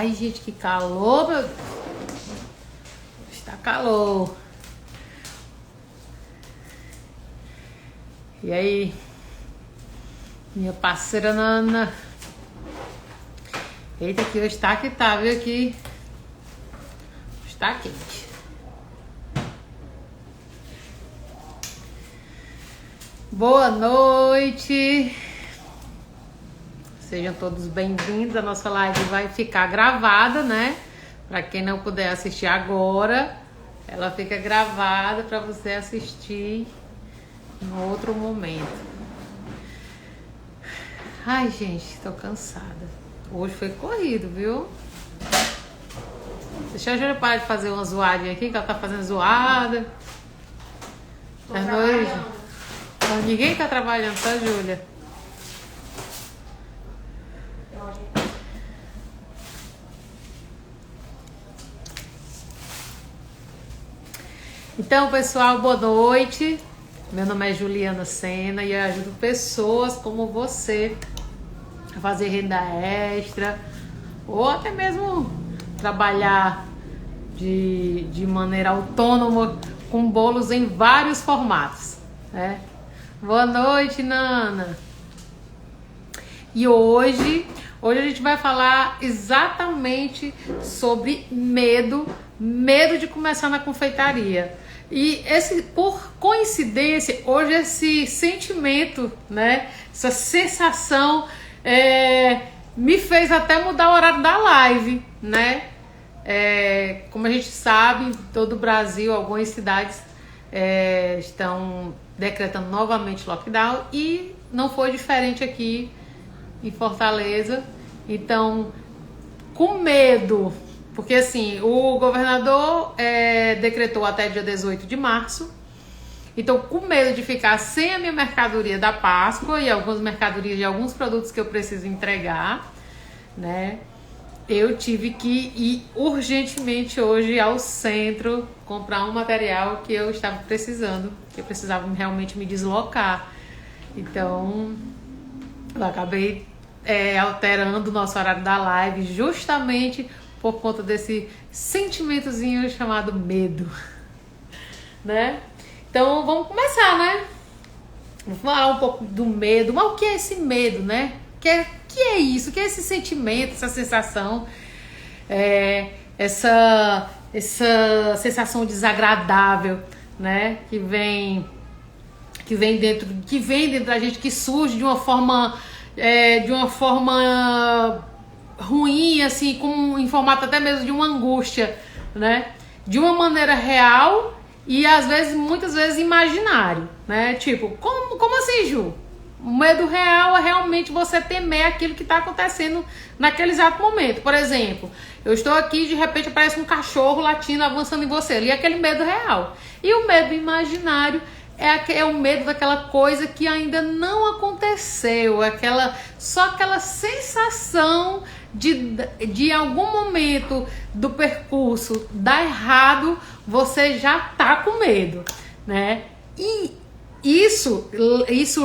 Ai, gente, que calor, meu Deus. Está calor. E aí, minha parceira Nana. Eita, aqui hoje tá que tá, viu? Aqui está quente. Boa noite. Sejam todos bem-vindos. A nossa live vai ficar gravada, né? Para quem não puder assistir agora, ela fica gravada para você assistir em outro momento. Ai, gente, tô cansada. Hoje foi corrido, viu? Deixa a Júlia parar de fazer uma zoadinha aqui, que ela tá fazendo zoada. Tô trabalhando. Ninguém tá trabalhando, tá, Júlia? Então, pessoal, boa noite. Meu nome é Juliana Sena e eu ajudo pessoas como você a fazer renda extra ou até mesmo trabalhar de maneira autônoma com bolos em vários formatos, né? Boa noite, Nana. E hoje a gente vai falar exatamente sobre medo de começar na confeitaria. E por coincidência, hoje esse sentimento, né, essa sensação me fez até mudar o horário da live, né? Como a gente sabe, em todo o Brasil, algumas cidades estão decretando novamente lockdown e não foi diferente aqui em Fortaleza. Então, com medo, porque assim, o governador decretou até dia 18 de março. Então, com medo de ficar sem a minha mercadoria da Páscoa e algumas mercadorias de alguns produtos que eu preciso entregar, né? Eu tive que ir urgentemente hoje ao centro comprar um material que eu estava precisando, que eu precisava realmente me deslocar. Então, eu acabei alterando o nosso horário da live justamente por conta desse sentimentozinho chamado medo, né? Então, vamos começar, né? Vou falar um pouco do medo. Mas o que é esse medo, né? Que é isso? O que é esse sentimento, essa sensação? Essa sensação desagradável, né? Que vem dentro da gente, que surge de uma forma ruim, assim, em formato até mesmo de uma angústia, né? De uma maneira real e muitas vezes imaginário, né? Tipo, como assim, Ju? O medo real é realmente você temer aquilo que está acontecendo naquele exato momento. Por exemplo, eu estou aqui e de repente aparece um cachorro latindo, avançando em você. Ali é aquele medo real. E o medo imaginário é o medo daquela coisa que ainda não aconteceu. Só aquela sensação de algum momento do percurso dar errado, você já tá com medo, né? E isso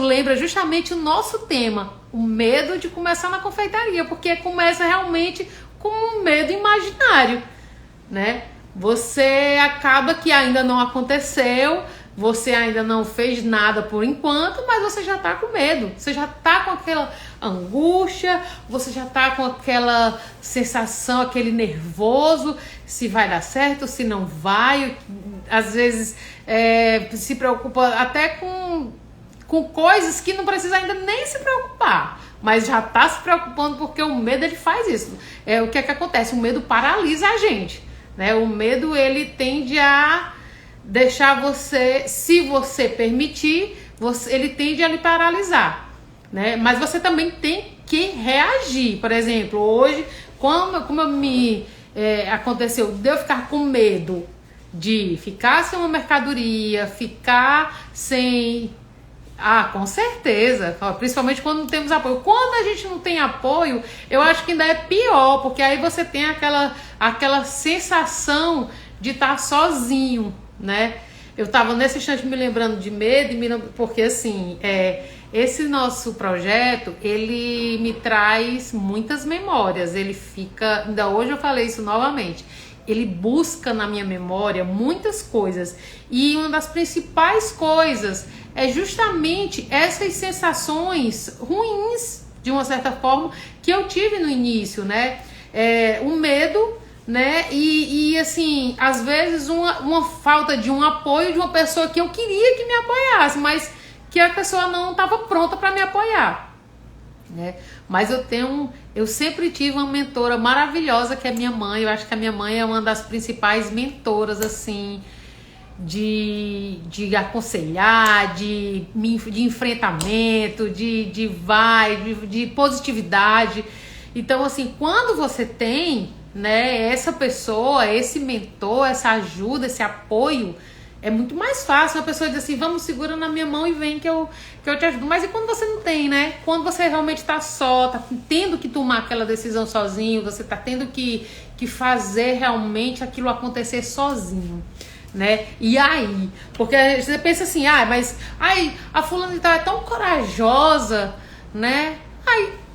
lembra justamente o nosso tema, o medo de começar na confeitaria, porque começa realmente com um medo imaginário, né? Você acaba que ainda não aconteceu, você ainda não fez nada por enquanto, mas você já tá com medo, você já tá com aquela angústia, você já tá com aquela sensação, aquele nervoso, se vai dar certo, se não vai. Às vezes se preocupa até com coisas que não precisa ainda nem se preocupar, mas já tá se preocupando porque o medo, ele faz isso. O que é que acontece? O medo paralisa a gente, né? O medo, ele tende a deixar você, se você permitir, ele tende a lhe paralisar, né? Mas você também tem que reagir. Por exemplo, hoje, como aconteceu de eu ficar com medo de ficar sem uma mercadoria, ficar sem... com certeza, principalmente quando não temos apoio. Quando a gente não tem apoio, eu acho que ainda é pior, porque aí você tem aquela sensação de estar sozinho, né? Eu tava nesse instante me lembrando de medo, porque assim, esse nosso projeto, ele me traz muitas memórias. Ele fica, ainda hoje eu falei isso novamente, ele busca na minha memória muitas coisas. E uma das principais coisas é justamente essas sensações ruins, de uma certa forma, que eu tive no início, né? O medo, né? E assim, às vezes uma falta de um apoio de uma pessoa que eu queria que me apoiasse, mas que a pessoa não estava pronta para me apoiar, né? Mas eu sempre tive uma mentora maravilhosa que é minha mãe. Eu acho que a minha mãe é uma das principais mentoras, assim, de aconselhar, de enfrentamento, de positividade. Então, assim, quando você tem, né, essa pessoa, esse mentor, essa ajuda, esse apoio, é muito mais fácil a pessoa dizer assim, vamos, segura na minha mão e vem que eu te ajudo. Mas e quando você não tem, né? Quando você realmente tá só, tá tendo que tomar aquela decisão sozinho, você tá tendo que fazer realmente aquilo acontecer sozinho, né? E aí? Porque você pensa assim, mas a fulana de tal é tão corajosa, né?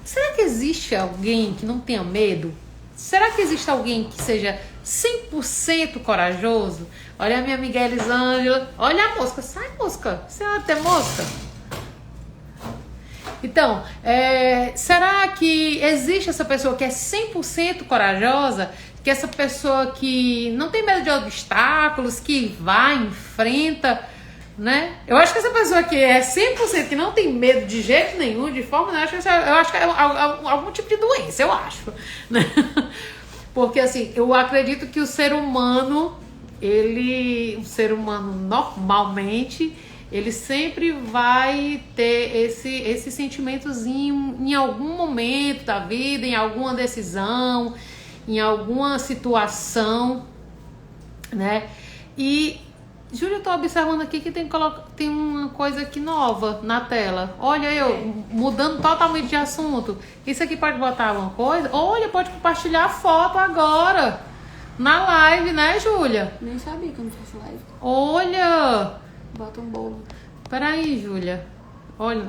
Será que existe alguém que não tenha medo? Será que existe alguém que seja 100% corajoso? Olha a minha amiga Elisângela. Olha a mosca. Sai, mosca. Você vai ter mosca? Então, será que existe essa pessoa que é 100% corajosa? Que essa pessoa que não tem medo de obstáculos, que vai, enfrenta, né? Eu acho que essa pessoa que é 100%, que não tem medo de jeito nenhum, de forma, eu acho que é algum tipo de doença, eu acho, né? Porque assim, eu acredito que o ser humano, normalmente, ele sempre vai ter esse sentimentozinho em algum momento da vida, em alguma decisão, em alguma situação, né? E Júlia, eu tô observando aqui que tem uma coisa aqui nova na tela. Olha, eu mudando totalmente de assunto. Isso aqui pode botar alguma coisa? Olha, pode compartilhar a foto agora na live, né, Júlia? Nem sabia que eu não faço live. Olha! Bota um bolo. Peraí, Júlia. Olha.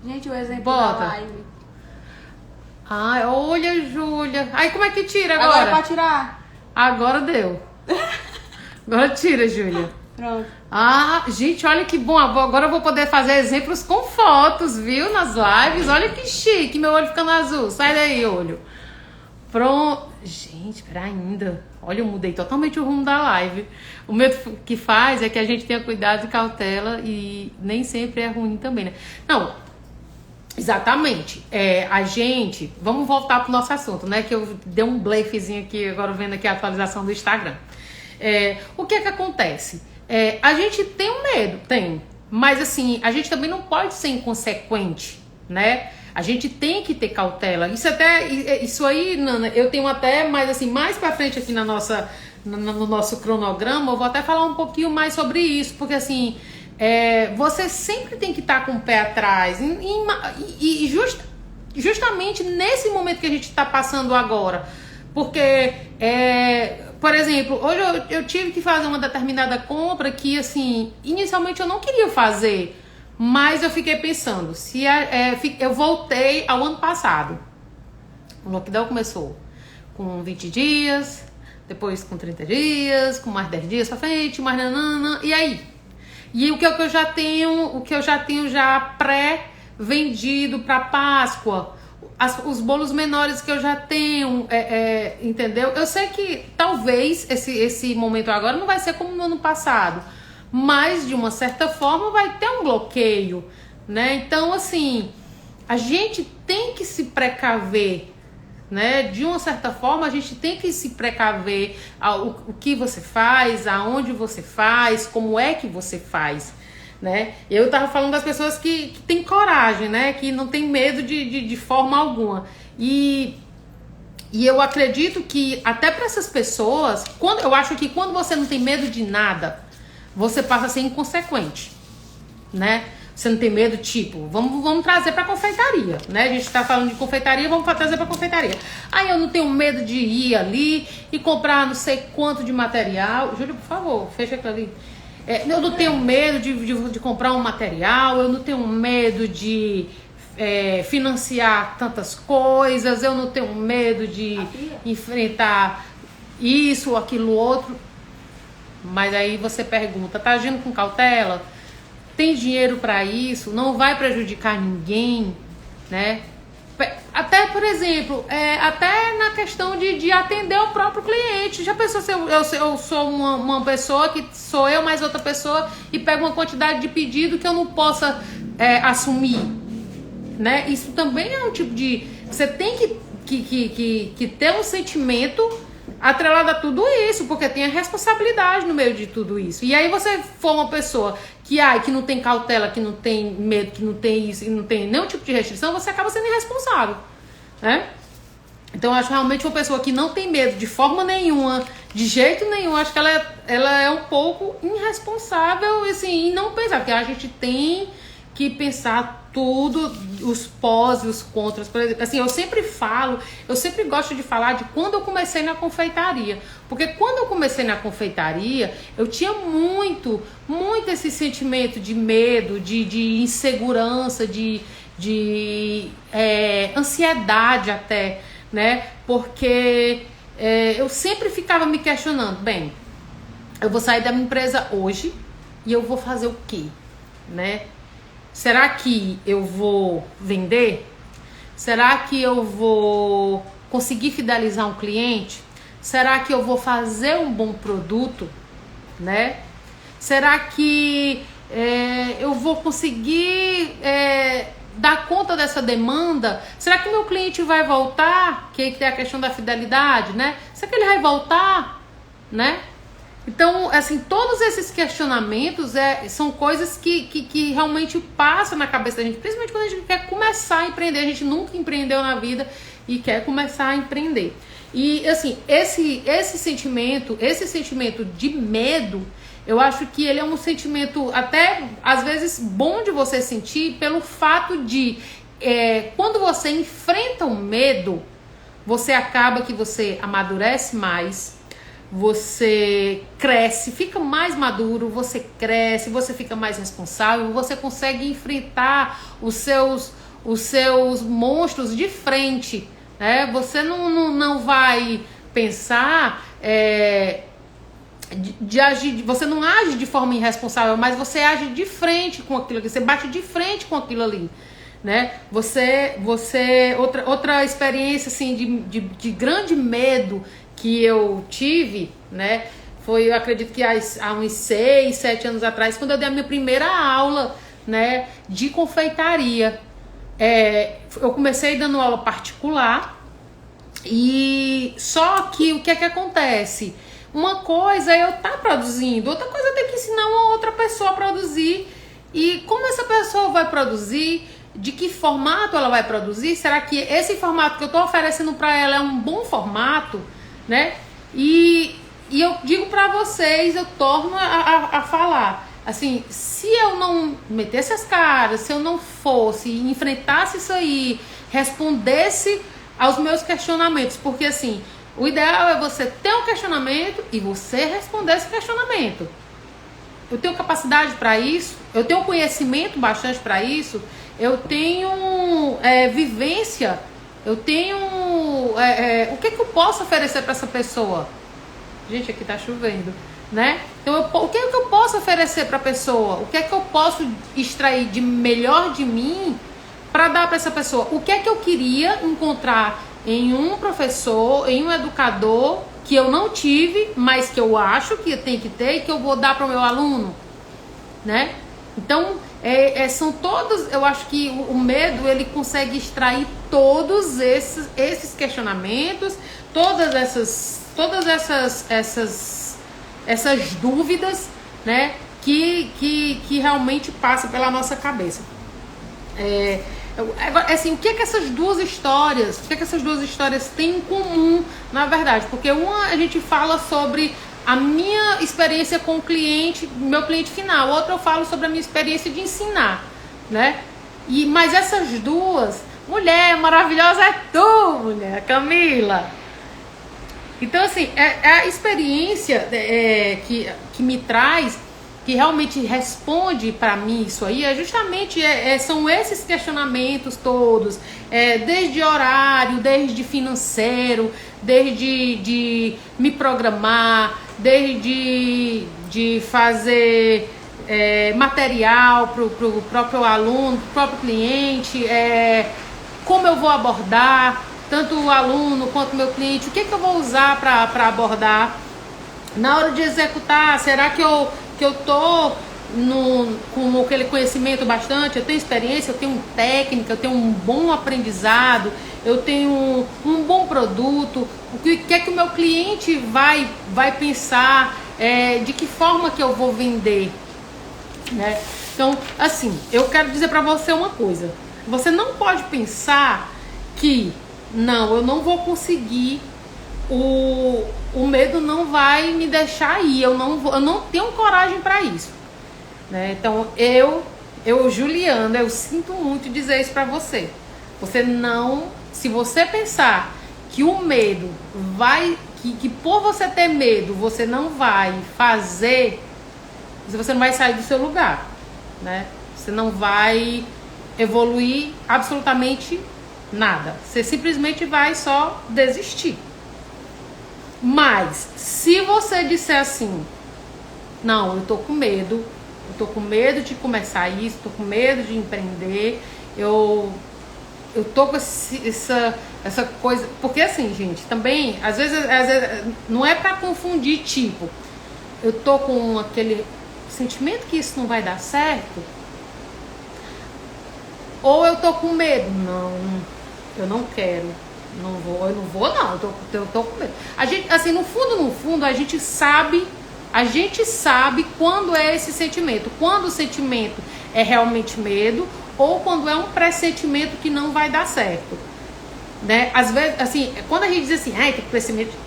Gente, o exemplo Bota. da live. Olha, Júlia. Aí, como é que tira agora? Agora pode tirar. Agora deu. Agora tira, Júlia. Pronto. Gente, olha que bom. Agora eu vou poder fazer exemplos com fotos, viu? Nas lives. Olha que chique. Meu olho ficando azul. Sai daí, olho. Pronto. Gente, pera ainda. Olha, eu mudei totalmente o rumo da live. O medo que faz é que a gente tenha cuidado e cautela, e nem sempre é ruim também, né? Não, exatamente. A gente... Vamos voltar pro nosso assunto, né? Que eu dei um blefezinho aqui, agora vendo aqui a atualização do Instagram. O que é que acontece? A gente tem um medo, tem. Mas assim, a gente também não pode ser inconsequente, né? A gente tem que ter cautela. Isso aí, Nana, eu tenho até, mas assim, mais pra frente aqui no nosso cronograma, eu vou até falar um pouquinho mais sobre isso, porque assim, você sempre tem que estar com o pé atrás. Justamente nesse momento que a gente está passando agora. Porque, por exemplo, hoje eu tive que fazer uma determinada compra que, assim, inicialmente eu não queria fazer. Mas eu fiquei pensando, eu voltei ao ano passado. O lockdown começou com 20 dias, depois com 30 dias, com mais 10 dias pra frente, mais nanana, e aí? E o que eu já tenho já pré-vendido para Páscoa, os bolos menores que eu já tenho, entendeu? Eu sei que talvez esse momento agora não vai ser como no ano passado, mas de uma certa forma vai ter um bloqueio, né? Então, assim, a gente tem que se precaver, né? De uma certa forma, a gente tem que se precaver o que você faz, aonde você faz, como é que você faz, né? Eu tava falando das pessoas que têm coragem, né? Que não tem medo de forma alguma. E eu acredito que até para essas pessoas, eu acho que quando você não tem medo de nada, você passa a ser inconsequente, né? Você não tem medo, tipo, vamos trazer pra confeitaria, né? A gente tá falando de confeitaria, vamos trazer pra confeitaria. Aí eu não tenho medo de ir ali e comprar não sei quanto de material. Júlio, por favor, fecha aquilo ali. Eu não tenho medo de comprar um material, eu não tenho medo de financiar tantas coisas, eu não tenho medo de enfrentar isso ou aquilo outro. Mas aí você pergunta, tá agindo com cautela? Tem dinheiro para isso? Não vai prejudicar ninguém, né? Até, por exemplo, até na questão de atender o próprio cliente. Já pensou se eu sou uma pessoa que sou eu mais outra pessoa e pego uma quantidade de pedido que eu não possa assumir, né? Isso também é um tipo de... Você tem que ter um sentimento atrelado a tudo isso, porque tem a responsabilidade no meio de tudo isso. E aí você for uma pessoa que não tem cautela, que não tem medo, que não tem isso, e não tem nenhum tipo de restrição, você acaba sendo irresponsável, né? Então eu acho realmente uma pessoa que não tem medo de forma nenhuma, de jeito nenhum, acho que ela é um pouco irresponsável, assim, e não pensar, porque a gente tem que pensar tudo, os pós e os contras. Por exemplo, assim, eu sempre gosto de falar de quando eu comecei na confeitaria. Porque quando eu comecei na confeitaria, eu tinha muito esse sentimento de medo, de insegurança, de ansiedade até, né? Porque eu sempre ficava me questionando, bem, eu vou sair da minha empresa hoje e eu vou fazer o quê, né? Será que eu vou vender? Será que eu vou conseguir fidelizar um cliente? Será que eu vou fazer um bom produto, né? Será que eu vou conseguir dar conta dessa demanda? Será que meu cliente vai voltar? Que tem a questão da fidelidade, né? Será que ele vai voltar, né? Então, assim, todos esses questionamentos são coisas que realmente passam na cabeça da gente, principalmente quando a gente quer começar a empreender. A gente nunca empreendeu na vida e quer começar a empreender. E, assim, esse sentimento de medo, eu acho que ele é um sentimento até, às vezes, bom de você sentir pelo fato de, quando você enfrenta o medo, você acaba que você amadurece mais, você cresce, fica mais maduro, você cresce, você fica mais responsável, você consegue enfrentar os seus monstros de frente, né? Você não vai pensar de agir, você não age de forma irresponsável, mas você age de frente com aquilo ali, você bate de frente com aquilo ali, né? Outra experiência assim de grande medo que eu tive, né, foi, eu acredito que há uns 6, 7 anos atrás, quando eu dei a minha primeira aula, né, de confeitaria. Eu comecei dando aula particular, e só que o que é que acontece? Uma coisa é eu estar produzindo, outra coisa é eu ter que ensinar uma outra pessoa a produzir. E como essa pessoa vai produzir? De que formato ela vai produzir? Será que esse formato que eu estou oferecendo para ela é um bom formato, né? E eu digo para vocês, eu torno a falar, assim, se eu não metesse as caras, se eu não fosse, enfrentasse isso aí, respondesse aos meus questionamentos, porque assim, o ideal é você ter um questionamento e você responder esse questionamento. Eu tenho capacidade para isso, eu tenho conhecimento bastante para isso, eu tenho vivência, eu tenho o que eu posso oferecer para essa pessoa? Gente, aqui tá chovendo, né? Então, o que eu posso oferecer para a pessoa? O que é que eu posso extrair de melhor de mim para dar para essa pessoa? O que é que eu queria encontrar em um professor, em um educador que eu não tive, mas que eu acho que tem que ter e que eu vou dar para o meu aluno, né? Então, são todos, eu acho que o medo, ele consegue extrair todos esses questionamentos, todas essas dúvidas, né, que realmente passam pela nossa cabeça. Assim, o que essas duas histórias têm em comum, na verdade? Porque uma, a gente fala sobre a minha experiência com o cliente, meu cliente final. Outra, eu falo sobre a minha experiência de ensinar, né? Mas essas duas, mulher maravilhosa é tu, mulher, Camila. Então, assim, a experiência que me traz, que realmente responde para mim isso aí é justamente são esses questionamentos todos, desde horário, desde financeiro, desde de me programar, desde de fazer material para o próprio aluno, para o próprio cliente, como eu vou abordar tanto o aluno quanto o meu cliente, o que eu vou usar para abordar na hora de executar. Será que eu tô com aquele conhecimento bastante, eu tenho experiência, eu tenho técnica, eu tenho um bom aprendizado, eu tenho um bom produto, o que é que o meu cliente vai pensar, de que forma que eu vou vender, né? Então, assim, eu quero dizer para você uma coisa: você não pode pensar que não, eu não vou conseguir, o medo não vai me deixar ir, eu não tenho coragem para isso, né? Então, Juliana, eu sinto muito dizer isso para você. Você não, se você pensar que o medo que por você ter medo, você não vai fazer, você não vai sair do seu lugar, né? Você não vai evoluir absolutamente nada. Você simplesmente vai só desistir. Mas, se você disser assim, não, eu tô com medo de começar isso, tô com medo de empreender, eu tô com essa coisa, porque assim, gente, também, às vezes não é pra confundir, tipo, eu tô com aquele sentimento que isso não vai dar certo, ou eu tô com medo, não, eu não quero, eu tô com medo. A gente, assim, no fundo, a gente sabe quando é esse sentimento, quando o sentimento é realmente medo, ou quando é um pressentimento que não vai dar certo, né? Às vezes, assim, quando a gente diz assim, tem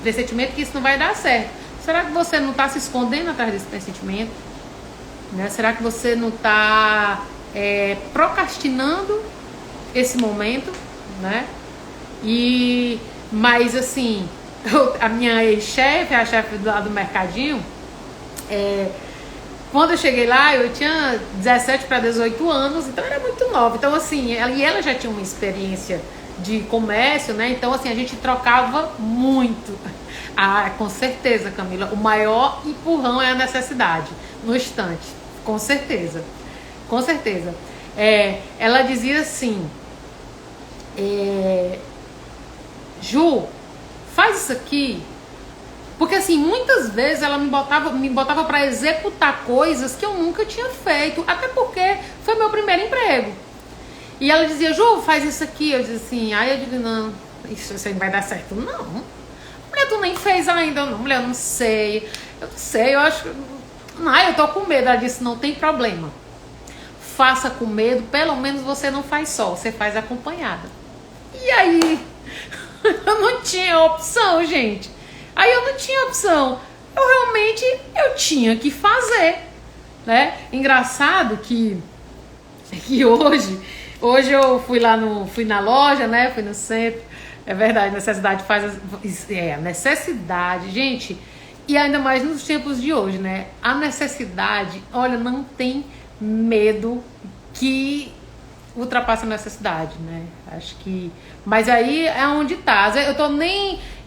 pressentimento que isso não vai dar certo, será que você não está se escondendo atrás desse pressentimento, né? Será que você não está procrastinando esse momento, né? Mas assim, a minha ex-chefe, a chefe do mercadinho, quando eu cheguei lá, eu tinha 17 para 18 anos, então era muito nova. Então, assim, ela já tinha uma experiência de comércio, né? Então, assim, a gente trocava muito. Ah, com certeza, Camila, o maior empurrão é a necessidade no instante, com certeza. Com certeza. Ela dizia assim, Ju, faz isso aqui. Porque assim, muitas vezes ela me botava para executar coisas que eu nunca tinha feito, até porque foi meu primeiro emprego. E ela dizia, Ju, faz isso aqui. Eu dizia assim, eu digo, não, isso aí não vai dar certo. Não, mulher, tu nem fez ainda. Não, mulher, eu não sei, eu acho, eu tô com medo. Ela disse, não tem problema, faça com medo, pelo menos você não faz só, você faz acompanhada. E aí, eu não tinha opção, gente. Aí eu não tinha opção. Eu tinha que fazer, né? Engraçado que hoje eu fui na loja, né? Fui no centro. É verdade, necessidade faz a necessidade, gente. E ainda mais nos tempos de hoje, né? A necessidade, olha, não tem medo que ultrapassa a necessidade, né? Acho que... Mas aí é onde tá.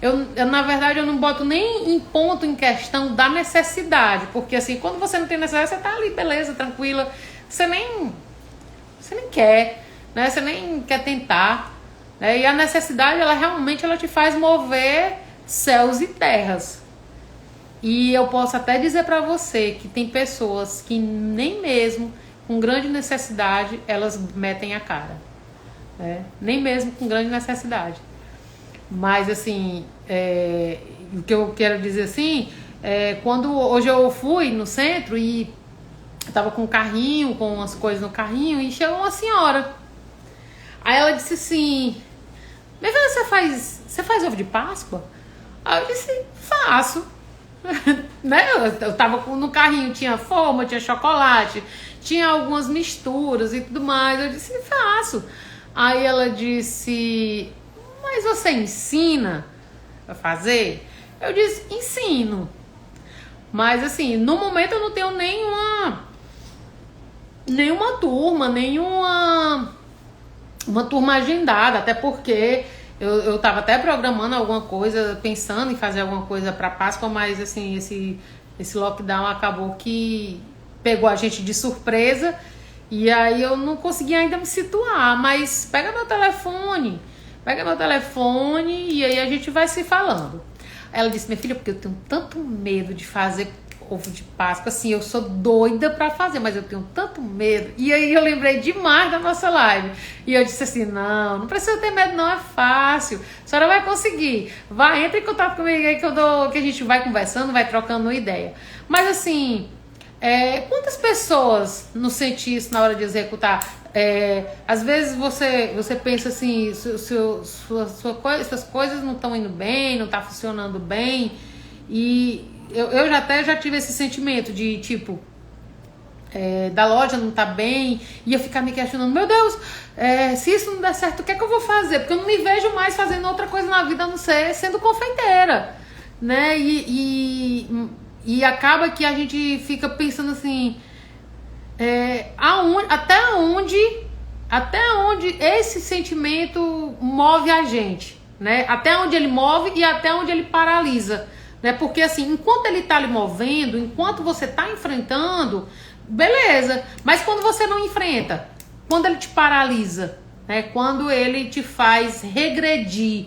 Eu na verdade, eu não boto nem em ponto em questão da necessidade. Porque assim, quando você não tem necessidade, você tá ali, beleza, tranquila. Você nem quer, né? Você nem quer tentar, né? E a necessidade, ela realmente te faz mover céus e terras. E eu posso até dizer pra você que tem pessoas que nem mesmo com grande necessidade, elas metem a cara, né? Nem mesmo com grande necessidade. Mas assim, o que eu quero dizer assim, quando hoje eu fui no centro e tava com um carrinho, com umas coisas no carrinho, e chegou uma senhora. Aí ela disse assim, minha filha, você faz ovo de Páscoa? Aí eu disse, faço. Né? Eu tava no carrinho, tinha forma, tinha chocolate, tinha algumas misturas e tudo mais. Eu disse, faço. Aí ela disse, mas você ensina a fazer? Eu disse, ensino. Mas assim, no momento eu não tenho nenhuma turma, uma turma agendada, até porque eu tava até programando alguma coisa, pensando em fazer alguma coisa para Páscoa, mas assim, esse lockdown acabou que pegou a gente de surpresa e aí eu não consegui ainda me situar, mas pega meu telefone e aí a gente vai se falando. Ela disse, minha filha, porque eu tenho tanto medo de fazer ovo de Páscoa, assim, eu sou doida pra fazer, mas eu tenho tanto medo. E aí eu lembrei demais da nossa live. E eu disse assim, não precisa ter medo não, é fácil. A senhora vai conseguir. Vai, entre em contato comigo aí que a gente vai conversando, vai trocando uma ideia. Mas assim, quantas pessoas não sentem isso na hora de executar? Às vezes você pensa assim, suas coisas não estão indo bem, não tá funcionando bem, e eu já tive esse sentimento de tipo, da loja não tá bem, e eu ficar me questionando, meu Deus, se isso não der certo, o que é que eu vou fazer? Porque eu não me vejo mais fazendo outra coisa na vida a não ser sendo confeiteira, né? E acaba que a gente fica pensando assim, até onde esse sentimento move a gente, né? Até onde ele move e até onde ele paralisa, né? Porque assim, enquanto ele tá lhe movendo, enquanto você tá enfrentando, beleza. Mas quando você não enfrenta, quando ele te paralisa, né? Quando ele te faz regredir,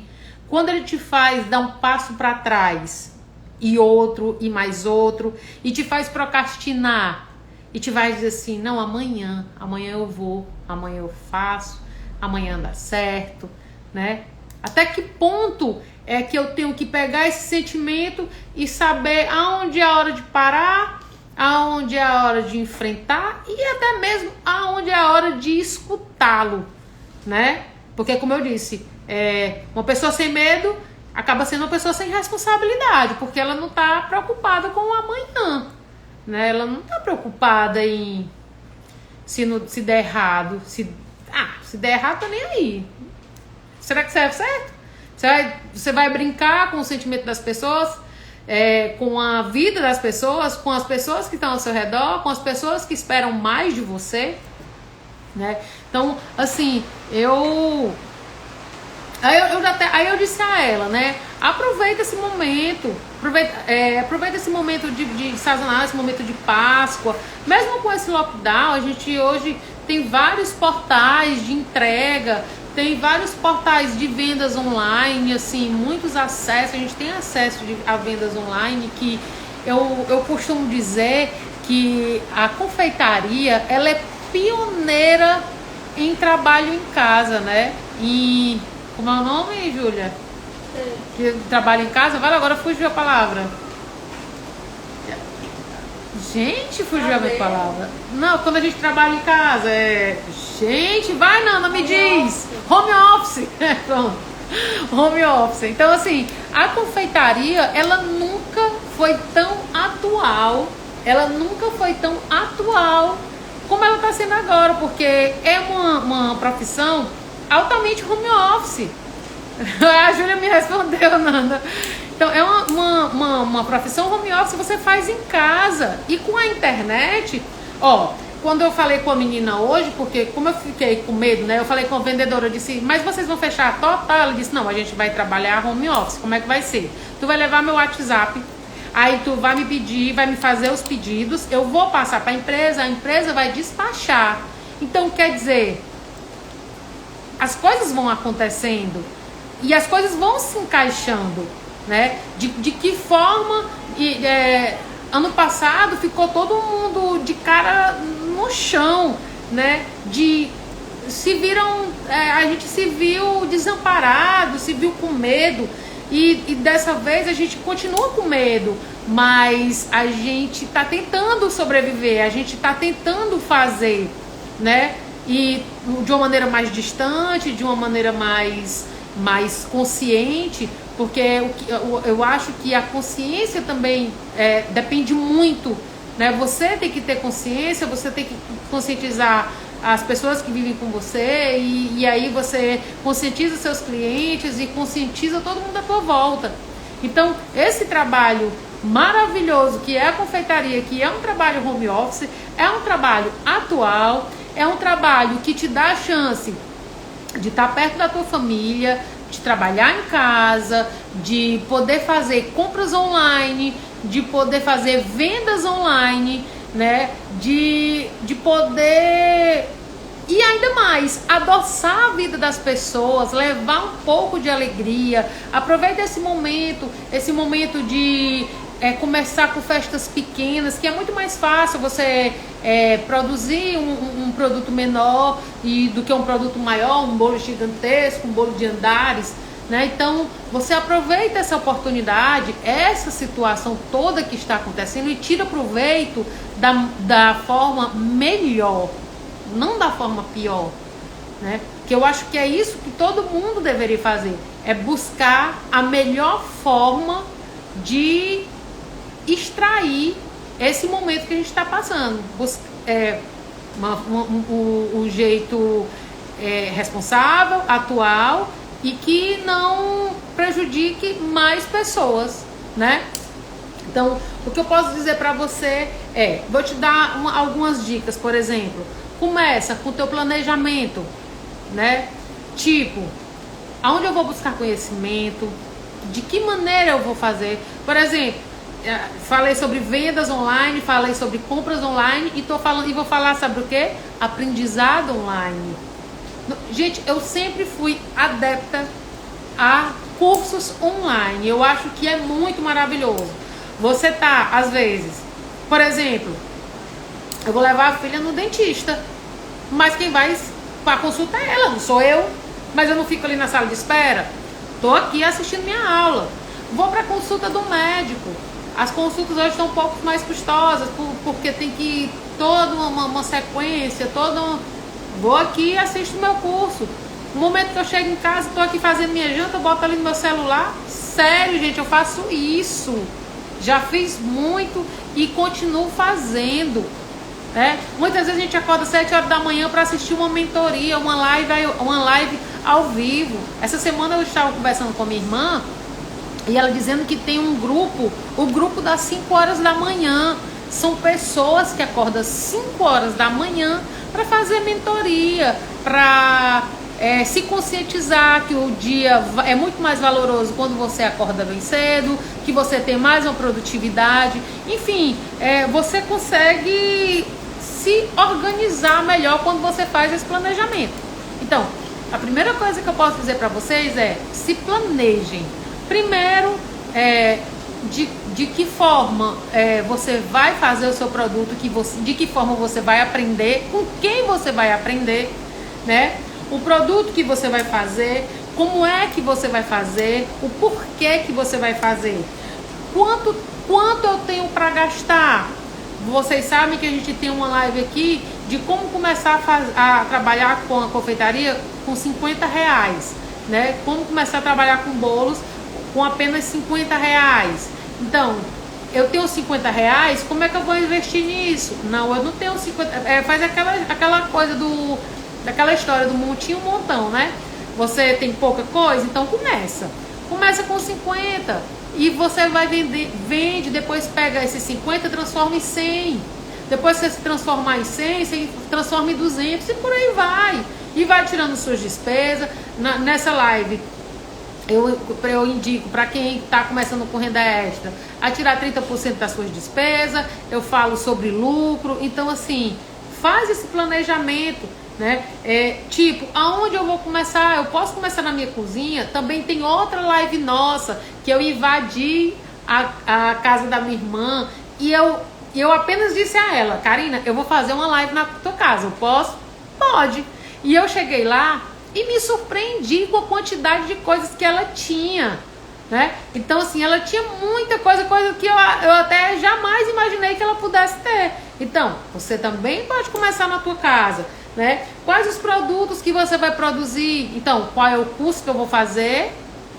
quando ele te faz dar um passo para trás e outro e mais outro, e te faz procrastinar, e te vai dizer assim, não, amanhã eu vou, amanhã eu faço, amanhã dá certo, né? Até que ponto é que eu tenho que pegar esse sentimento e saber aonde é a hora de parar, aonde é a hora de enfrentar e até mesmo aonde é a hora de escutá-lo, né? Porque como eu disse, uma pessoa sem medo acaba sendo uma pessoa sem responsabilidade, porque ela não tá preocupada com o amanhã, né? Ela não tá preocupada em se der errado, se der errado, tá nem aí. Será que serve certo? Você vai brincar com o sentimento das pessoas, com a vida das pessoas, com as pessoas que estão ao seu redor, com as pessoas que esperam mais de você, né? Então, assim, Aí eu disse a ela, né? Aproveita esse momento, aproveita esse momento de sazonal, esse momento de Páscoa. Mesmo com esse lockdown, a gente hoje tem vários portais de entrega, tem vários portais de vendas online, assim, muitos acessos. A gente tem acesso a vendas online, que eu costumo dizer que a confeitaria, ela é pioneira em trabalho em casa, né? E como é o nome, Júlia? Que trabalha em casa? Vai, agora fugiu a palavra. Gente, fugiu a minha palavra. Não, quando a gente trabalha em casa, Gente, vai, Nanda, me diz. Home office. Pronto. Home office. Então, assim, a confeitaria, ela nunca foi tão atual. Como ela está sendo agora, porque é uma profissão altamente home office. A Júlia me respondeu, Nanda. Então, é uma profissão home office, você faz em casa. E com a internet, quando eu falei com a menina hoje, porque como eu fiquei com medo, né? Eu falei com a vendedora, eu disse, mas vocês vão fechar total? Ela disse, não, a gente vai trabalhar home office. Como é que vai ser? Tu vai levar meu WhatsApp, aí tu vai me pedir, vai me fazer os pedidos, eu vou passar para a empresa vai despachar. Então, quer dizer, as coisas vão acontecendo e as coisas vão se encaixando, né? De que forma ano passado ficou todo mundo de cara no chão, né? A gente se viu desamparado, se viu com medo e dessa vez a gente continua com medo, mas a gente tá tentando sobreviver, a gente tá tentando fazer, né? E de uma maneira mais distante, de uma maneira mais consciente, porque eu acho que a consciência também depende muito, né? Você tem que ter consciência, você tem que conscientizar as pessoas que vivem com você e aí você conscientiza seus clientes e conscientiza todo mundo à tua volta. Então, esse trabalho maravilhoso que é a confeitaria, que é um trabalho home office, é um trabalho atual, é um trabalho que te dá a chance de estar perto da tua família, de trabalhar em casa, de poder fazer compras online, de poder fazer vendas online, né? De poder... E ainda mais, adoçar a vida das pessoas, levar um pouco de alegria. Aproveita esse momento de começar com festas pequenas, que é muito mais fácil você produzir um produto menor do que um produto maior, um bolo gigantesco, um bolo de andares, né? Então, você aproveita essa oportunidade, essa situação toda que está acontecendo e tira proveito da forma melhor. Não da forma pior, né? Que eu acho que é isso que todo mundo deveria fazer, é buscar a melhor forma de extrair esse momento que a gente está passando, um jeito responsável, atual e que não prejudique mais pessoas, né? Então, o que eu posso dizer para você vou te dar algumas dicas, por exemplo. Começa com o teu planejamento, né? Tipo, aonde eu vou buscar conhecimento, de que maneira eu vou fazer. Por exemplo, falei sobre vendas online, falei sobre compras online e vou falar, sabe o quê? Aprendizado online. Gente, eu sempre fui adepta a cursos online. Eu acho que é muito maravilhoso. Você tá, às vezes, por exemplo, eu vou levar a filha no dentista, mas quem vai para a consulta é ela, não sou eu. Mas eu não fico ali na sala de espera. Tô aqui assistindo minha aula. Vou para a consulta do médico. As consultas hoje estão um pouco mais custosas, porque tem que ir toda uma sequência, Vou aqui e assisto o meu curso. No momento que eu chego em casa, tô aqui fazendo minha janta, eu boto ali no meu celular. Sério, gente, eu faço isso. Já fiz muito e continuo fazendo. Muitas vezes a gente acorda 7 horas da manhã para assistir uma mentoria, uma live ao vivo. Essa semana eu estava conversando com a minha irmã e ela dizendo que tem um grupo, o grupo das 5 horas da manhã. São pessoas que acordam 5 horas da manhã para fazer mentoria, para se conscientizar que o dia é muito mais valoroso quando você acorda bem cedo, que você tem mais uma produtividade. Enfim, você consegue se organizar melhor quando você faz esse planejamento. Então, a primeira coisa que eu posso dizer para vocês é: se planejem. Primeiro, de que forma você vai fazer o seu produto, de que forma você vai aprender, com quem você vai aprender, né? O produto que você vai fazer, como é que você vai fazer, o porquê que você vai fazer, quanto eu tenho para gastar. Vocês sabem que a gente tem uma live aqui de como começar a trabalhar com a confeitaria com R$50, né? Como começar a trabalhar com bolos com apenas R$50. Então, eu tenho R$50, como é que eu vou investir nisso? Não, eu não tenho 50. Faz aquela coisa daquela história do montinho montão, né? Você tem pouca coisa, então começa com 50 e você vai vende, depois pega esses 50 e transforma em 100. Depois que você se transformar em 100, você transforma em 200 e por aí vai. E vai tirando suas despesas. Nessa live eu indico para quem está começando com renda extra a tirar 30% das suas despesas. Eu falo sobre lucro. Então, assim, faz esse planejamento, né? Tipo, aonde eu vou começar? Eu posso começar na minha cozinha. Também tem outra live nossa que eu invadi a casa da minha irmã e eu apenas disse a ela: Karina, eu vou fazer uma live na tua casa, eu posso? Pode. E eu cheguei lá e me surpreendi com a quantidade de coisas que ela tinha, né? Então, assim, ela tinha muita coisa que eu até jamais imaginei que ela pudesse ter. Então, você também pode começar na tua casa, né? Quais os produtos que você vai produzir? Então, qual é o curso que eu vou fazer?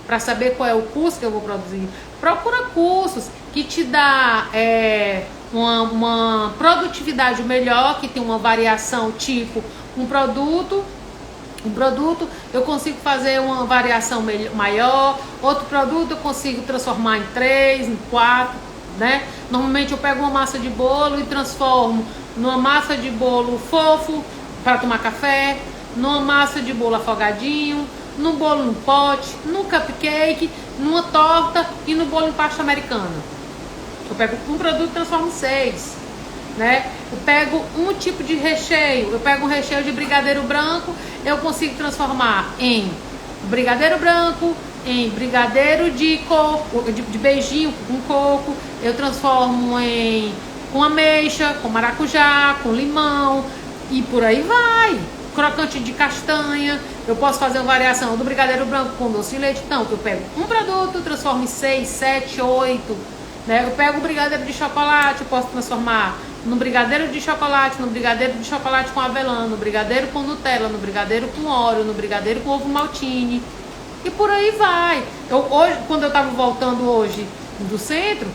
Para saber qual é o curso que eu vou produzir. Procura cursos que te dá uma produtividade melhor, que tem uma variação, tipo um produto eu consigo fazer uma variação maior, outro produto eu consigo transformar em 3, em 4. né? Normalmente eu pego uma massa de bolo e transformo numa massa de bolo fofo para tomar café, numa massa de bolo afogadinho, no bolo no pote, no cupcake, numa torta e no bolo em pasta americana. Eu pego um produto e transformo em 6, né? Eu pego um tipo de recheio, eu pego um recheio de brigadeiro branco, eu consigo transformar em brigadeiro branco, em brigadeiro de coco, de beijinho com coco, eu transformo em com ameixa, com maracujá, com limão e por aí vai. Crocante de castanha, eu posso fazer uma variação do brigadeiro branco com doce de leite. Então, eu pego um produto, transformo em 6, 7, 8, né? Eu pego o brigadeiro de chocolate, eu posso transformar no brigadeiro de chocolate, no brigadeiro de chocolate com avelã, no brigadeiro com Nutella, no brigadeiro com Oreo, no brigadeiro com ovo maltine. E por aí vai. Hoje, quando eu estava voltando hoje do centro,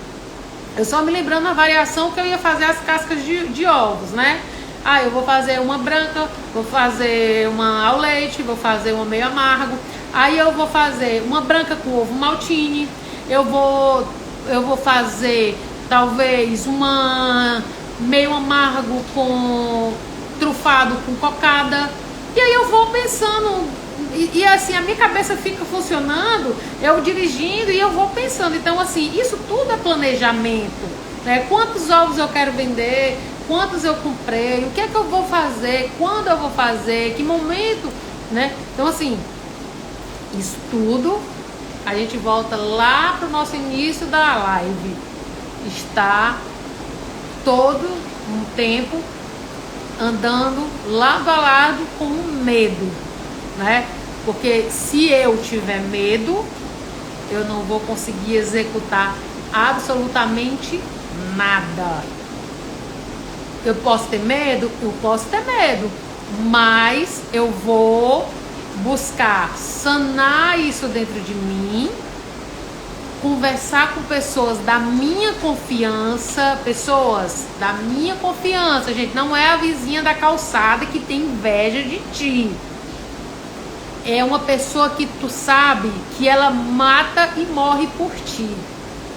eu só me lembrando a variação que eu ia fazer as cascas de ovos, né? Ah, eu vou fazer uma branca, vou fazer uma ao leite, vou fazer uma meio amargo. Aí eu vou fazer uma branca com ovo maltine. Eu vou fazer talvez uma meio amargo com trufado com cocada. E aí eu vou pensando, e assim, a minha cabeça fica funcionando, eu dirigindo e eu vou pensando. Então assim, isso tudo é planejamento, né? Quantos ovos eu quero vender, quantos eu comprei, o que é que eu vou fazer, quando eu vou fazer, que momento, né? Então assim, isso tudo a gente volta lá pro nosso início da live. Está todo um tempo andando lado a lado com o medo, né? Porque se eu tiver medo, eu não vou conseguir executar absolutamente nada. Eu posso ter medo? Eu posso ter medo, mas eu vou buscar sanar isso dentro de mim, conversar com pessoas da minha confiança, gente, não é a vizinha da calçada que tem inveja de ti. É uma pessoa que tu sabe que ela mata e morre por ti.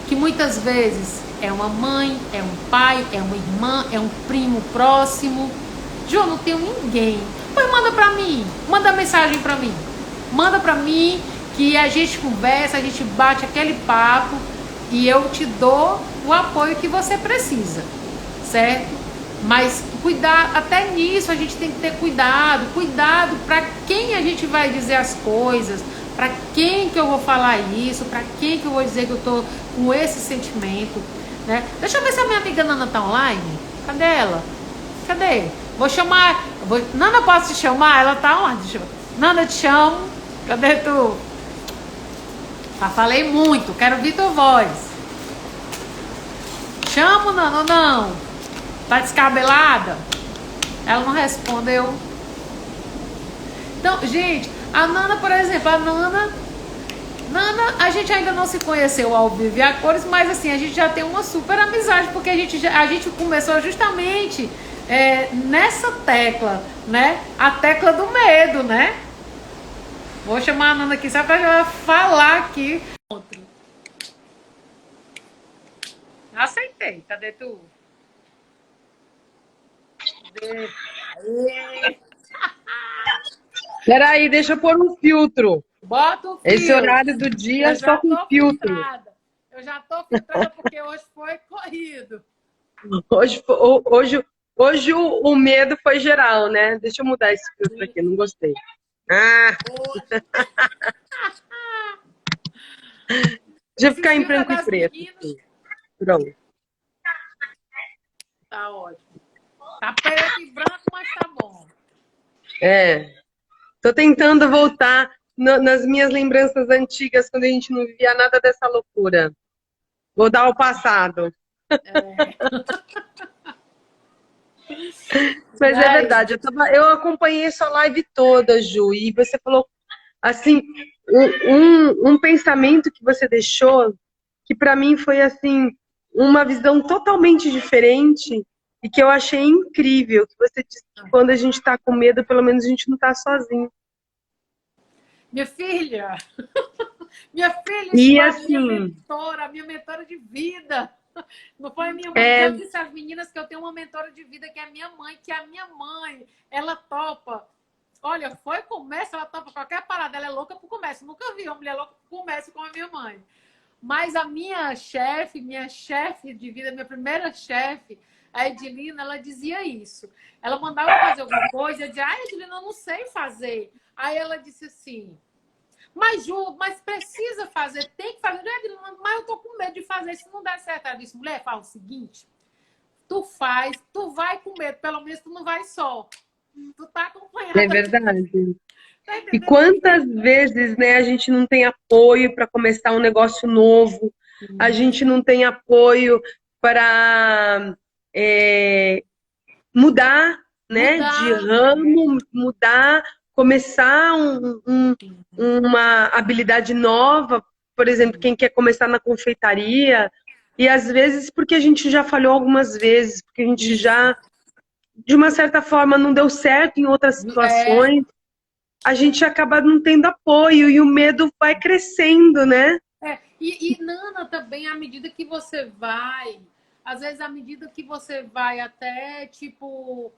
Que muitas vezes é uma mãe, é um pai, é uma irmã, é um primo próximo. Jô, não tenho ninguém. Pois manda pra mim, manda mensagem pra mim. Manda pra mim que a gente conversa, a gente bate aquele papo e eu te dou o apoio que você precisa, certo? Mas cuidar, até nisso a gente tem que ter cuidado para quem a gente vai dizer as coisas, para quem que eu vou falar isso, para quem que eu vou dizer que eu tô com esse sentimento, né? Deixa eu ver se a minha amiga Nana tá online. Cadê ela? Cadê? Vou chamar. Nana, posso te chamar? Ela tá onde? Nana, te chamo. Cadê tu? Já falei muito, quero ouvir tua voz. Chamo, Nana, ou não? Tá descabelada? Ela não respondeu. Então, gente, a Nana, por exemplo, Nana, a gente ainda não se conheceu ao vivo e a cores, mas assim, a gente já tem uma super amizade, porque a gente começou justamente nessa tecla, né? A tecla do medo, né? Vou chamar a Nana aqui só pra falar aqui. Aceitei, cadê tu? Cadê? Peraí, deixa eu pôr um filtro. Bota o Esse filtro. horário do dia Eu só já com tô filtro. filtrada. Eu já tô filtrada porque hoje foi corrido. Hoje o medo foi geral, né? Deixa eu mudar esse filtro aqui, não gostei. Ah, deixa eu ficar em branco e preto. Meninos... Pronto. Tá ótimo. Tá preto e branco, mas tá bom. Tô tentando voltar nas minhas lembranças antigas, quando a gente não vivia nada dessa loucura. Vou dar ao passado. Mas é verdade, eu acompanhei sua live toda, Ju, e você falou, assim, um pensamento que você deixou, que para mim foi, assim, uma visão totalmente diferente e que eu achei incrível, que você disse que quando a gente tá com medo, pelo menos a gente não tá sozinho. Minha filha, E a assim, minha mentora de vida. Não foi a minha mãe. É, Eu disse às meninas que eu tenho uma mentora de vida que é a minha mãe, ela topa. Olha, foi comércio, ela topa qualquer parada. Ela é louca por comércio. Nunca vi uma mulher louca por comércio como a minha mãe. Mas a minha chefe de vida, minha primeira chefe, a Edilina, ela dizia isso. Ela mandava eu fazer alguma coisa, eu dizia, Edilina, eu não sei fazer. Aí ela disse assim, mas Ju, mas precisa fazer, tem que fazer. Edilina, mas eu tô com medo de fazer, se não der certo. Ela disse, mulher, fala o seguinte, tu faz, tu vai com medo, pelo menos tu não vai só. Tu tá acompanhada. é verdade. Tá E entendendo? quantas vezes, né, a gente não tem apoio para começar um negócio novo, a gente não tem apoio para mudar, né, de ramo, mudar, começar uma habilidade nova, por exemplo, quem quer começar na confeitaria, e às vezes porque a gente já falhou algumas vezes, porque a gente já, de uma certa forma, não deu certo em outras situações, a gente acaba não tendo apoio e o medo vai crescendo, né? E Nana, também, à medida que você vai, às vezes, à medida que você vai até, tipo,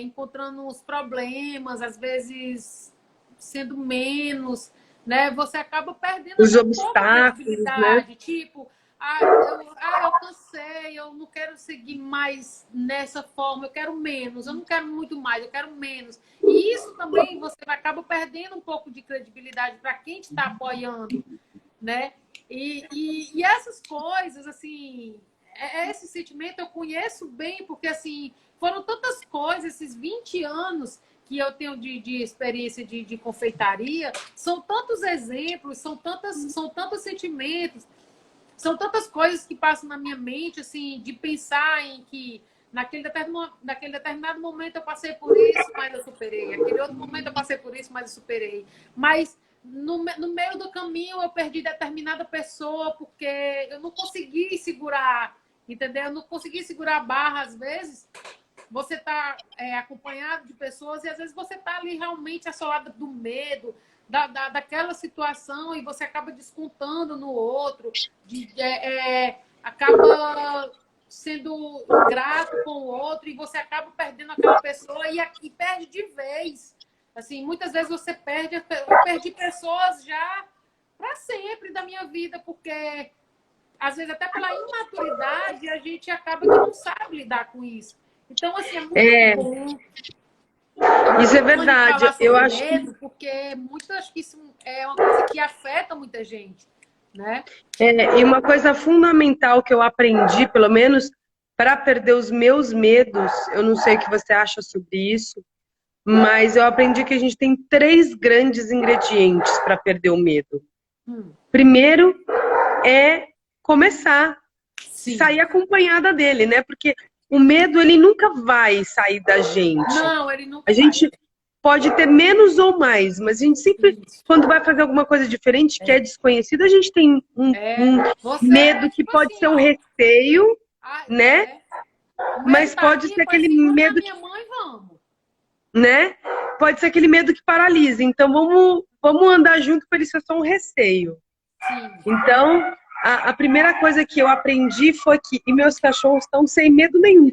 encontrando os problemas, às vezes sendo menos, né? Você acaba perdendo Os até um pouco a obstáculos, né? credibilidade. Tipo, eu cansei, eu não quero seguir mais nessa forma, eu quero menos, eu não quero muito mais, eu quero menos. E isso também você acaba perdendo um pouco de credibilidade para quem te está apoiando, né? E essas coisas, assim, esse sentimento eu conheço bem, porque, assim, foram tantas coisas, esses 20 anos que eu tenho de experiência de confeitaria, são tantos exemplos, são tantos sentimentos, são tantas coisas que passam na minha mente, assim, de pensar em que naquele determinado momento eu passei por isso, mas eu superei. Aquele outro momento eu passei por isso, mas eu superei. Mas no meio do caminho eu perdi determinada pessoa porque eu não consegui segurar, entendeu? Eu não consegui segurar a barra às vezes. Você está acompanhado de pessoas e às vezes você está ali realmente assolado do medo, daquela situação e você acaba descontando no outro, acaba sendo ingrato com o outro e você acaba perdendo aquela pessoa e perde de vez. Assim, muitas vezes você perde, eu perdi pessoas já para sempre da minha vida, porque às vezes até pela imaturidade a gente acaba que não sabe lidar com isso. Então, assim, é muito bom. Isso é verdade. Eu acho medo, porque acho que isso é uma coisa que afeta muita gente, né? e uma coisa fundamental que eu aprendi, pelo menos para perder os meus medos, eu não sei o que você acha sobre isso, mas eu aprendi que a gente tem 3 grandes ingredientes para perder o medo. Primeiro é começar, sair acompanhada dele, né? Porque o medo, ele nunca vai sair da gente. Não, ele nunca A gente pode ter menos ou mais, mas a gente sempre, quando vai fazer alguma coisa diferente, que é desconhecido, a gente tem um medo que pode ser um receio, né? Mas pode ser aquele medo que... minha mãe, vamos. Né? Pode ser aquele medo que paralisa. Então, vamos andar junto para ele ser só um receio. Sim. Então, a primeira coisa que eu aprendi foi que e meus cachorros estão sem medo nenhum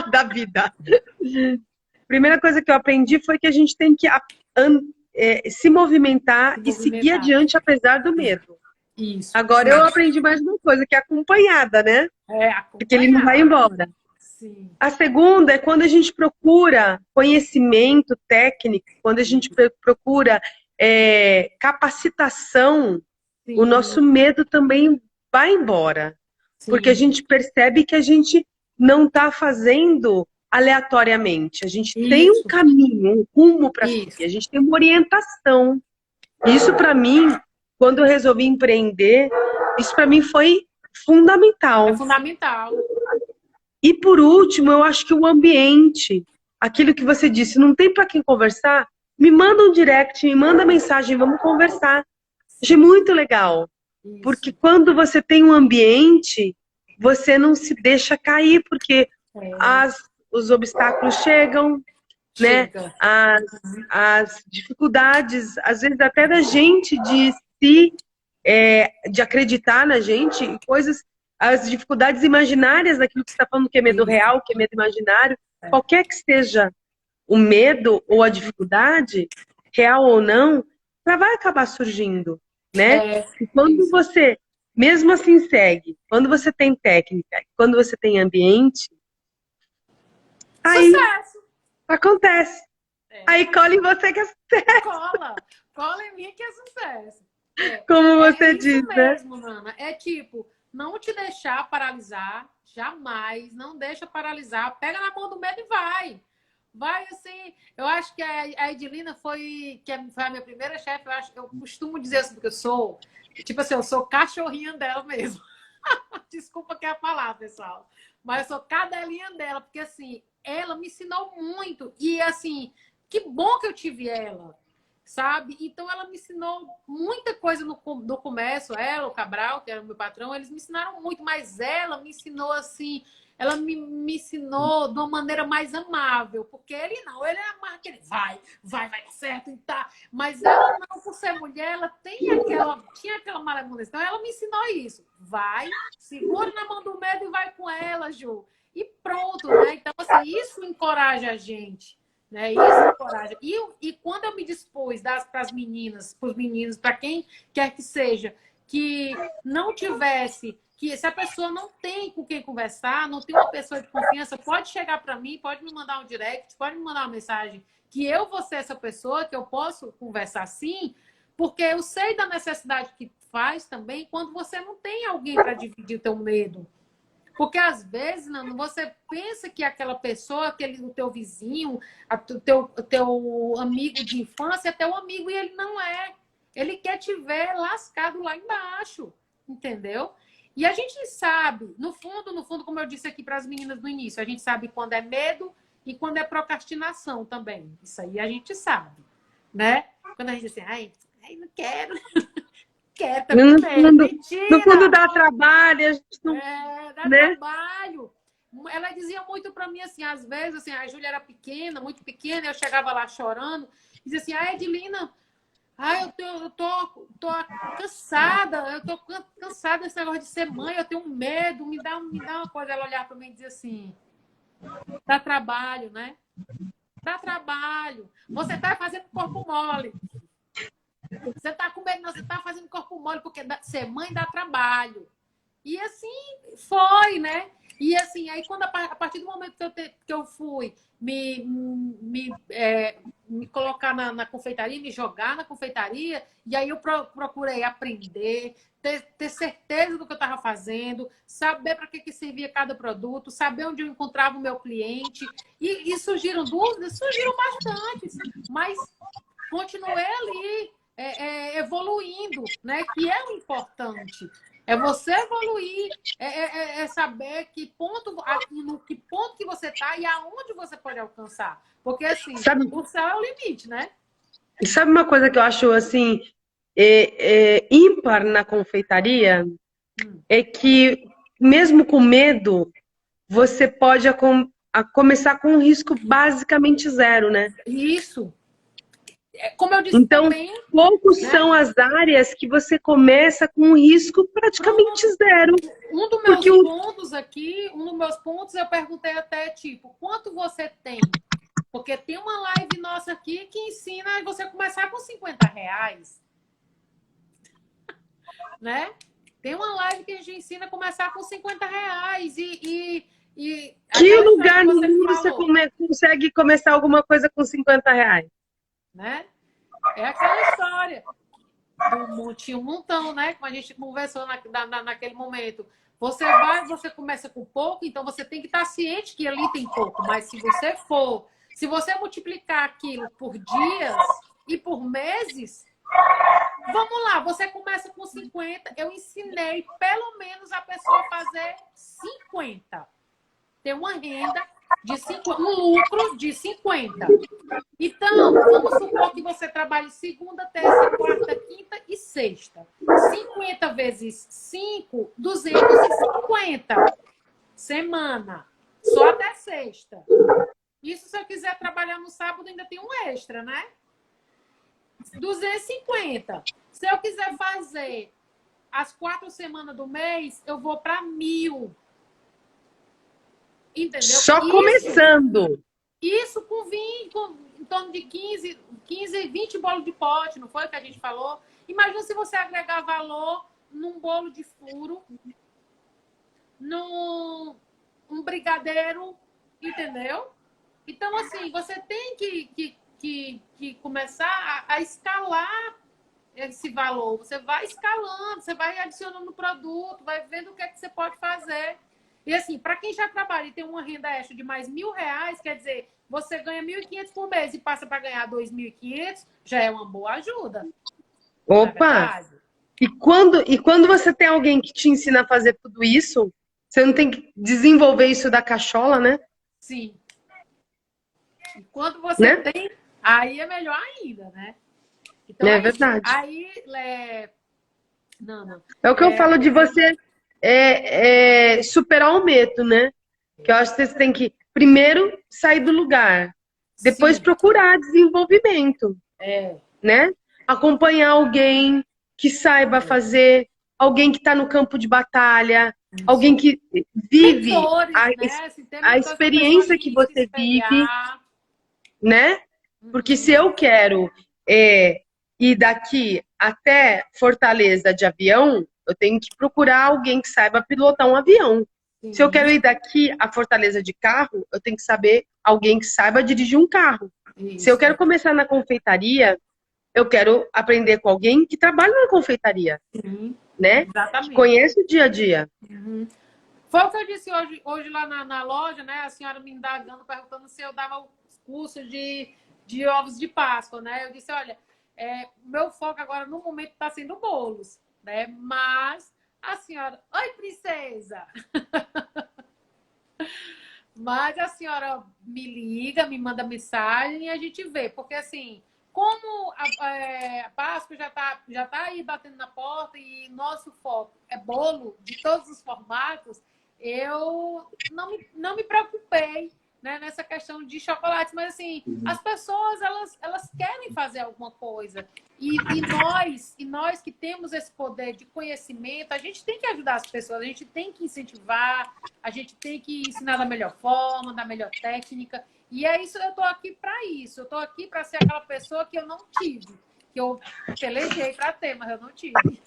da vida. A primeira coisa que eu aprendi foi que a gente tem que se movimentar e seguir adiante apesar do medo. Isso. Agora eu aprendi mais uma coisa, que é acompanhada, né? Porque ele não vai embora. Sim. A segunda é quando a gente procura conhecimento técnico, quando a gente procura capacitação, Sim. O nosso medo também vai embora. Sim. Porque a gente percebe que a gente não está fazendo aleatoriamente. A gente tem um caminho, um rumo para seguir. A gente tem uma orientação. Isso, para mim, quando eu resolvi empreender, isso para mim foi fundamental. É fundamental. E por último, eu acho que o ambiente, aquilo que você disse, não tem para quem conversar, me manda um direct, me manda mensagem, vamos conversar. Achei muito legal, porque quando você tem um ambiente, você não se deixa cair, porque os obstáculos chegam, né? As dificuldades, às vezes até da gente de acreditar na gente, coisas, as dificuldades imaginárias daquilo que você está falando, que é medo real, que é medo imaginário, qualquer que seja o medo ou a dificuldade, real ou não, ela vai acabar surgindo, né? E quando você, mesmo assim, segue, quando você tem técnica, quando você tem ambiente, aí Sucesso! acontece. Aí cola em você que é sucesso. Cola em mim que é sucesso. Como você isso diz, né? mesmo, Nana. É tipo, não te deixar paralisar, jamais, não deixa paralisar. Pega na mão do medo e vai. Vai assim. Eu acho que a Edilina foi a minha primeira chefe. Eu costumo dizer assim, porque eu sou, tipo assim, eu sou cachorrinha dela mesmo. Desculpa que é a palavra, pessoal. Mas eu sou cadelinha dela, porque assim, ela me ensinou muito. E assim, que bom que eu tive ela, sabe? Então ela me ensinou muita coisa no comércio. Ela, o Cabral, que era o meu patrão, eles me ensinaram muito, mas ela me ensinou assim, ela me ensinou de uma maneira mais amável, porque ele não, ele é mais aquele vai dar certo e tá. Mas ela não, por ser mulher, ela tinha aquela malemolência. Então ela me ensinou isso. Vai, segura na mão do medo e vai com ela, Ju. E pronto, né? Então, assim, isso encoraja a gente. Né? Isso encoraja. E quando eu me dispus para as meninas, para os meninos, para quem quer que seja, que não tivesse, que se a pessoa não tem com quem conversar, não tem uma pessoa de confiança, pode chegar para mim, pode me mandar um direct, pode me mandar uma mensagem, que eu vou ser essa pessoa, que eu posso conversar sim, porque eu sei da necessidade que faz também quando você não tem alguém para dividir o teu medo. Porque às vezes, Nando, você pensa que aquela pessoa, o teu vizinho, o teu amigo de infância é teu amigo e ele não é. Ele quer te ver lascado lá embaixo, entendeu? E a gente sabe, no fundo, como eu disse aqui para as meninas no início, a gente sabe quando é medo e quando é procrastinação também. Isso aí a gente sabe, né? Quando a gente diz assim, ai, não quero. Quieta, No fundo dá trabalho, a gente não, dá né? trabalho. Ela dizia muito para mim assim, às vezes, assim, a Júlia era pequena, muito pequena, eu chegava lá chorando, dizia assim, Edilina, eu tô cansada, eu tô cansada desse negócio de ser mãe, eu tenho medo, me dá uma coisa. Ela olhava para mim e dizia assim, dá trabalho, né? Dá trabalho. Você tá fazendo corpo mole. Você está com medo, não, você está fazendo corpo mole, porque ser mãe dá trabalho. E assim foi, né? E assim, aí quando a partir do momento que eu fui me colocar na confeitaria, me jogar na confeitaria, e aí eu procurei aprender, ter certeza do que eu estava fazendo, saber para que servia cada produto, saber onde eu encontrava o meu cliente. E surgiram dúvidas? Surgiram bastantes, mas continuei ali. Evoluindo, né? Que é o importante. É você evoluir, saber no que ponto que você está e aonde você pode alcançar. Porque, assim, o céu é o limite, né? Sabe uma coisa que eu acho, assim, ímpar na confeitaria? É que, mesmo com medo, você pode começar com um risco basicamente zero, né? Isso. Como eu disse então, também... poucos são as áreas que você começa com um risco praticamente zero. Um dos meus pontos, eu perguntei até, tipo, quanto você tem? Porque tem uma live nossa aqui que ensina a você começar com R$50. Né? Tem uma live que a gente ensina a começar com R$50. Que lugar no mundo você consegue começar alguma coisa com R$50? Né? É aquela história do montinho montão, né? Como a gente conversou naquele momento. Você começa com pouco, então você tem que estar ciente que ali tem pouco. Mas se você multiplicar aquilo por dias e por meses, vamos lá, você começa com 50. Eu ensinei pelo menos a pessoa a fazer 50. Ter uma renda de 50, um lucro de 50. Então, vamos supor que você trabalhe segunda, terça, quarta, quinta e sexta. 50 vezes 5, 250. Semana. Só até sexta. Isso se eu quiser trabalhar no sábado, ainda tem um extra, né? 250. Se eu quiser fazer as 4 semanas do mês, eu vou para 1.000. Entendeu? Só começando. Isso com 20, em torno de 15, 20 bolos de pote, não foi o que a gente falou? Imagina se você agregar valor num bolo de furo, num brigadeiro, entendeu? Então, assim, você tem que começar a escalar esse valor. Você vai escalando, você vai adicionando produto, vai vendo o que é que você pode fazer. E assim, para quem já trabalha e tem uma renda extra de mais R$ 1.000, quer dizer, você ganha 1.500 por mês e passa para ganhar 2.500, já é uma boa ajuda. Opa! E quando você tem alguém que te ensina a fazer tudo isso, você não tem que desenvolver isso da cachola, né? Sim. E quando você Né? tem, aí é melhor ainda, né? Então, É verdade. Aí, não. É o que eu falo de você superar o medo, né? Que eu acho que você tem que primeiro sair do lugar, depois Sim. procurar desenvolvimento, né? Acompanhar alguém que saiba fazer, alguém que está no campo de batalha, alguém que vive Mentores, né? a experiência que você vive, né? Porque se eu quero ir daqui até Fortaleza de avião, eu tenho que procurar alguém que saiba pilotar um avião. Se eu quero ir daqui a Fortaleza de carro, eu tenho que saber alguém que saiba dirigir um carro. Se eu quero começar na confeitaria, eu quero aprender com alguém que trabalha na confeitaria, né? Exatamente. Que conhece o dia a dia. Foi o que eu disse hoje lá na loja, né? A senhora me indagando, perguntando se eu dava os cursos de ovos de Páscoa, né? Eu disse, olha, meu foco agora no momento está sendo bolos, né? Mas a senhora, oi, princesa! Mas a senhora me liga, me manda mensagem e a gente vê, porque assim, como a Páscoa já tá aí batendo na porta e nosso foco é bolo de todos os formatos, eu não me preocupei, né, nessa questão de chocolates, mas assim, as pessoas elas querem fazer alguma coisa e nós que temos esse poder de conhecimento, a gente tem que ajudar as pessoas, a gente tem que incentivar, a gente tem que ensinar da melhor forma, da melhor técnica. E é isso, eu estou aqui para isso. Eu estou aqui para ser aquela pessoa que eu não tive, que eu pelejei para ter, mas eu não tive.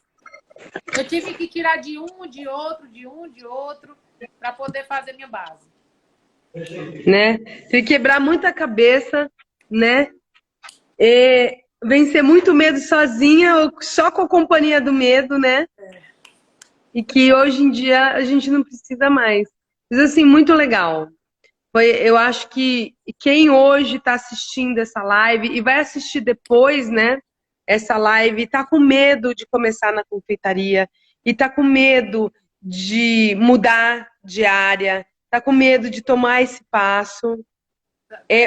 Eu tive que tirar de um, de outro, para poder fazer minha base. Né? Tem que quebrar muita cabeça, né? Vencer muito medo sozinha ou só com a companhia do medo, né? E que hoje em dia a gente não precisa mais. Mas assim, muito legal. Eu acho que quem hoje está assistindo essa live e vai assistir depois, né? Essa live, está com medo de começar na confeitaria e está com medo de mudar de área, está com medo de tomar esse passo.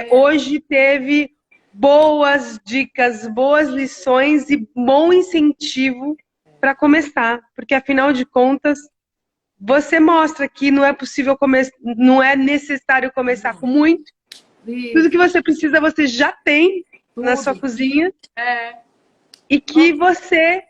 Hoje teve boas dicas, boas lições e bom incentivo para começar, porque afinal de contas você mostra que não é possível não é necessário começar com muito. Tudo que você precisa você já tem na sua cozinha. E que você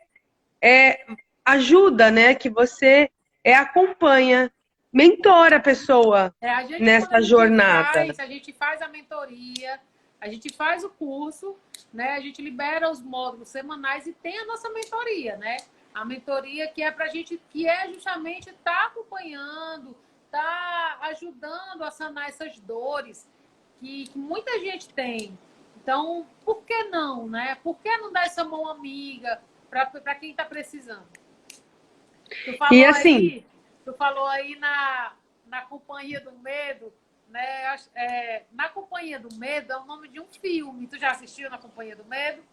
ajuda, né? Que você acompanha, mentora a pessoa nessa jornada. A gente faz a mentoria, a gente faz o curso, né? A gente libera os módulos semanais e tem a nossa mentoria, né? A mentoria que é pra gente, que é justamente estar acompanhando, tá ajudando a sanar essas dores que muita gente tem. Então, por que não, né? Por que não dar essa mão amiga para quem está precisando? Tu falou aí na Companhia do Medo, né? Na Companhia do Medo é o nome de um filme. Tu já assistiu Na Companhia do Medo?